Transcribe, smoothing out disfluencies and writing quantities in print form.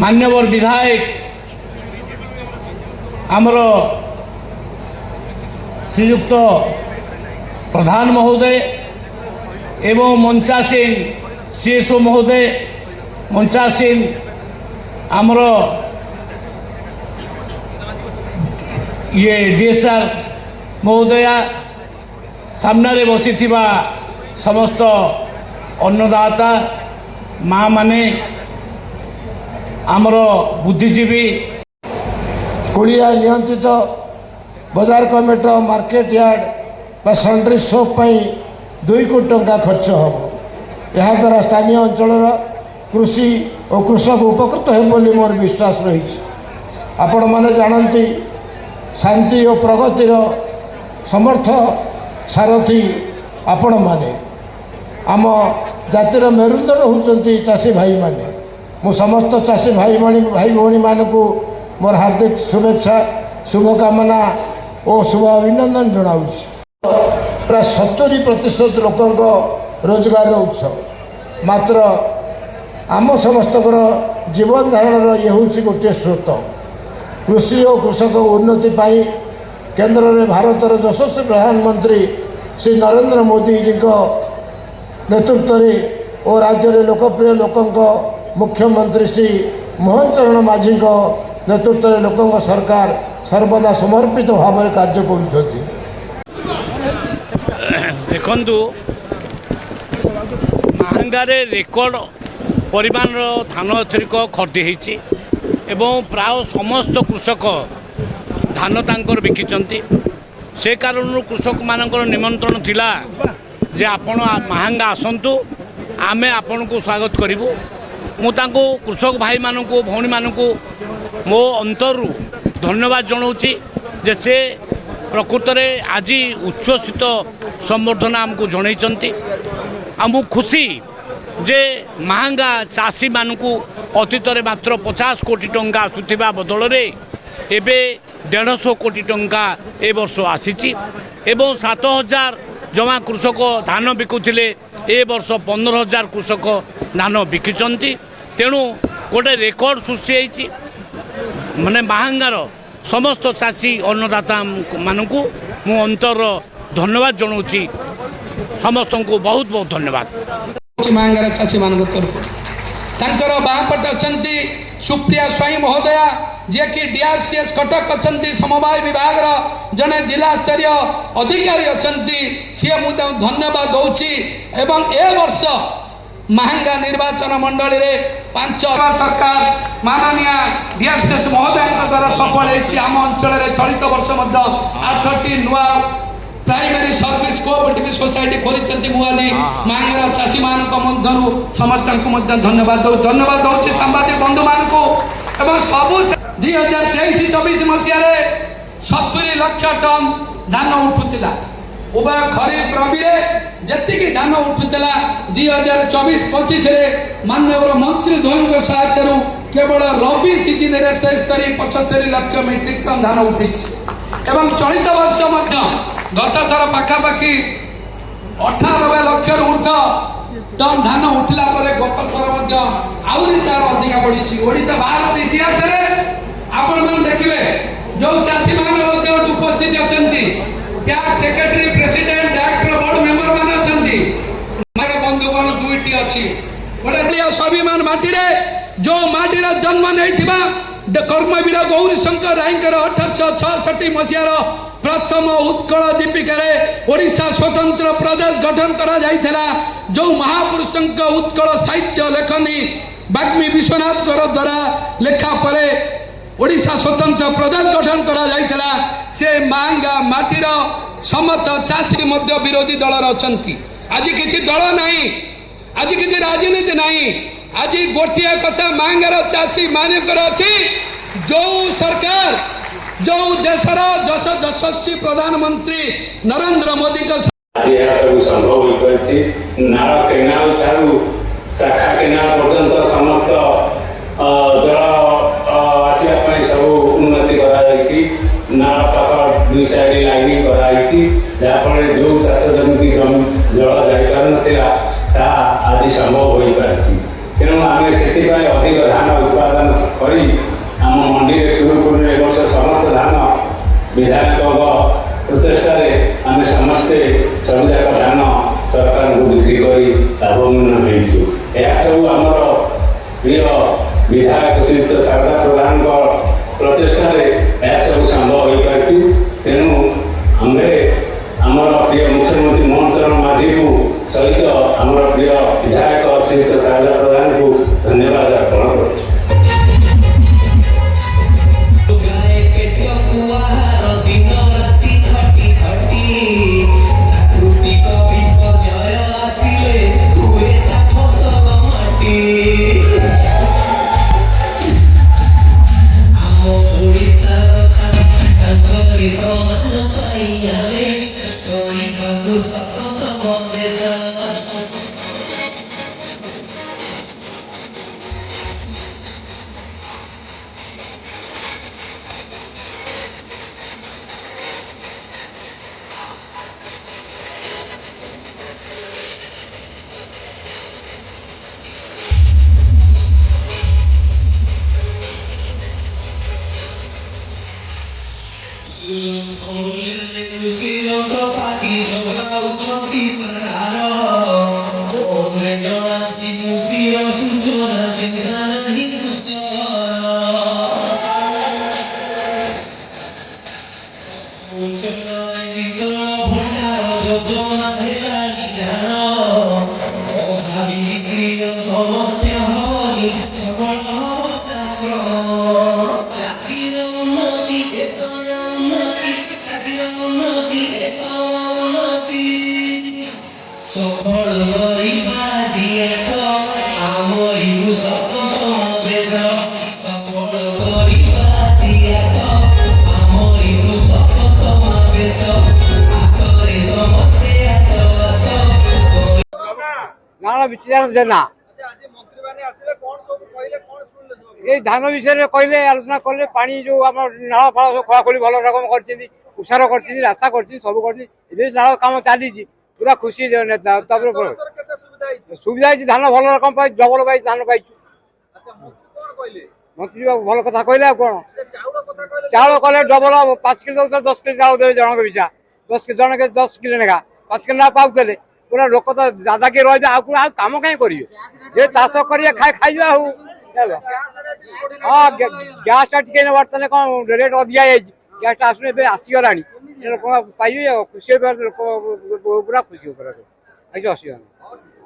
मान्यवर विधायक आमर श्रीयुक्त प्रधान महोदय एवं मंचासीन सीएसओ महोदय मंचासीन आमर ये डीएसआर महोदया सामने बसी समस्त अन्नदाता माँ माने आमर बुद्धिजीवी कुड़िया नियंत्रित बजार कमिटी मार्केट यार्ड बा सन्ड्री शॉप 2 कोटी टंका खर्च हम यह द्वारा स्थानीय अंचल कृषि और कृषक उपकृत हो बोली मोर विश्वास रही। आपण मैंने जानती शांति और प्रगतिर समर्थ सारथी आपण मैंने आम जातिर मेरुदंड होती चाषी भाई माने मु समस्त चाषी भाई भाई मानक मोर हार्दिक शुभेच्छा शुभकामना और शुभ अभिनंदन जनाऊँ। प्राय 70% लोक रोजगार उत्स मात्र आम समस्त जीवन धारण ये हूँ गोटे स्रोत कृषि और कृषक उन्नति पाई केंद्र में भारतर यशस्वी प्रधानमंत्री श्री नरेंद्र मोदी जी नेतृत्व में और राज्य में लोकप्रिय लोकों मुख्यमंत्री श्री मोहन चरण माझी नेतृत्व में लोकों सरकार सर्वदा समर्पित भाव में कार्य कर देखु महांगारे रेकर्ड परिमाण धान अतिरिक्त क्षति होती एवं प्राय समस्त कृषक धान तांकर बिकिचंती से कारण कृषक मानकर निमंत्रण थिला जे आपण महांगा आसंतु आमे आपण को स्वागत करिवु। मु तांको कृषक भाई मानकु भौणी मानकु मो अंतरु धन्यवाद जनाऊँगी जे से प्रकृत में आज उच्छ्वसित संबर्धना आमको जनई आमको खुशी जे महांगा चाषी मानकु अतीत में मात्र 50 कोटी टंका आसुथिबा बदल रे एबे 150 कोटी टंका ए वर्ष आसीची एवं 7000 जमा कृषक धान बिकुथिले ए वर्ष 15,000 कृषक धान बिकिचंती तेणु गोटे रेकर्ड सृष्टि होईची माने महांगार समस्त चाषी अन्नदाता मानकु मु अंतर धन्यवाद जनाऊँगी समस्त को बहुत बहुत धन्यवाद। महांगार चाषी मान तरफ बापटे अच्छा सुप्रिया स्वाई महोदया जे कि डीआरसीएस कटक अच्छा समवाय विभाग जड़े जिला स्तरीय अधिकारी अच्छा सी मुझे धन्यवाद दूची एवं ए वर्ष महांगा निर्वाचन मंडली रे 5 सरकार माननीय डीआरसीएस महोदय द्वारा सफल होम अंचल चलित वर्ष 8टी नुआ प्राइमरी सर्विस कोऑपरेटिव सोसाइटी खोली मुझे महांगार चाषी मान समस्त को धन्यवाद दूसरी सांबादिक बंधु मानक सब 2023-24 मसीह 70 लाख टन धान उठुला उभय खरीफ रबी जी धान उठुला 2024-25 माननीय मंत्री द्वय सहायता केवल रबी सीजन में 75 लाख मेट्रिक टन धान उठी एवं चलित वर्ष गत थर पाखापाखि 98 लाख ऊर्ध टन धान उठिला गत थर आहरी तार अधिक बढ़ी ओडिशा भारत इतिहास आपण देखिए जो चाषी मान उपस्थित अच्छा back secretary president director board member मान अच्छा बंधुगण 2टी अच्छी गोटे स्वाभिमान माटी जो माटी जन्म नहीं कर्मवीर गौरी शंकर रायकर 1866 मसीहार प्रथम उत्कल दीपिका ओडिशा स्वतंत्र प्रदेश गठन करा जाइथिला जो महापुरुष उत्कल साहित्य लेखनी बाग्मी विश्वनाथ द्वारा लेखा परे ओडिशा स्वतंत्र प्रदेश गठन करा जाइथिला से महांगा माटीर समस्त चाषी मध्य विरोधी दल अछंती आज किसी दल नहीं आज किसी राजनीति नहीं आज गोटे कथा महांगार चाषी मानकर अच्छी जो सरकार जो देशर यशस्वी प्रधानमंत्री नरेंद्र मोदी का सब संभव नाल केनाल ठारू शाखा केनाल पर्यंत समस्त जल आसवा सब उन्नति कराई नाल पाख 2 साइड लाइनिंग कराई जहाँफल जो चाष जमी जल जापार आज संभव हो पार ତେଣୁ ଆମେ ସେଥିପାଇଁ ଅଧିକ ଧାନ ଉତ୍ପାଦନ କରି ଆମ ମଣ୍ଡିରେ ସୁରୁଖୁରୁରେ ଏ ବର୍ଷ ସମସ୍ତ ଧାନ ବିଧାୟକଙ୍କ ପ୍ରଚେଷ୍ଟାରେ ଆମେ ସମସ୍ତେ ସବୁଯାକ ଧାନ ସରକାରଙ୍କୁ ବିକ୍ରି କରି ଲାଭବାନ ହେଇଛୁ। ଏହା ସବୁ ଆମର ପ୍ରିୟ ବିଧାୟକ ଶ୍ରୀଯୁକ୍ତ ଶାରଦା ପ୍ରଧାନଙ୍କ ପ୍ରଚେଷ୍ଟାରେ ଏହା ସବୁ ସମ୍ଭବ ହୋଇପାରିଛି। ତେଣୁ ଆମେ ଆମର ପ୍ରିୟ ମୁଖ୍ୟମନ୍ତ୍ରୀ ମୋହନ ଚରଣ ମାଝୀଙ୍କୁ ସହିତ ଆମର ପ୍ରିୟ ବିଧାୟକ ଶ୍ରୀଯୁକ୍ତ ଶାରଦା ପ୍ରଧାନଙ୍କୁ ଧନ୍ୟବାଦ ଅର୍ପଣ କରୁଛୁ। जेना धान विषय कहले आलोचना कले पानी जो आम नाल फाल सब खोलाखोली भल रकम कर उसार कर रास्ता कर सब कर नाल कम चली पूरा खुशी सुविधा धान भल रकम पाई डबल पाई धान पाई मंत्री बाबू भल कथा कहले कौन चाउल कले डबल 5 किलो 10 किलो चाउल देवे जनक पिछा 10 के 10 किलो लेखा 5 किलो पाऊले पूरा लोक तो दादा के रही कम कहीं करेंगे जे चाष करेंगे खाई हाँ गैस टा टे बर्तमान कौन रेट अधिका गैस टा आसने आसीगला लोक पाइबे खुशी लोक पूरा खुशी असुविधा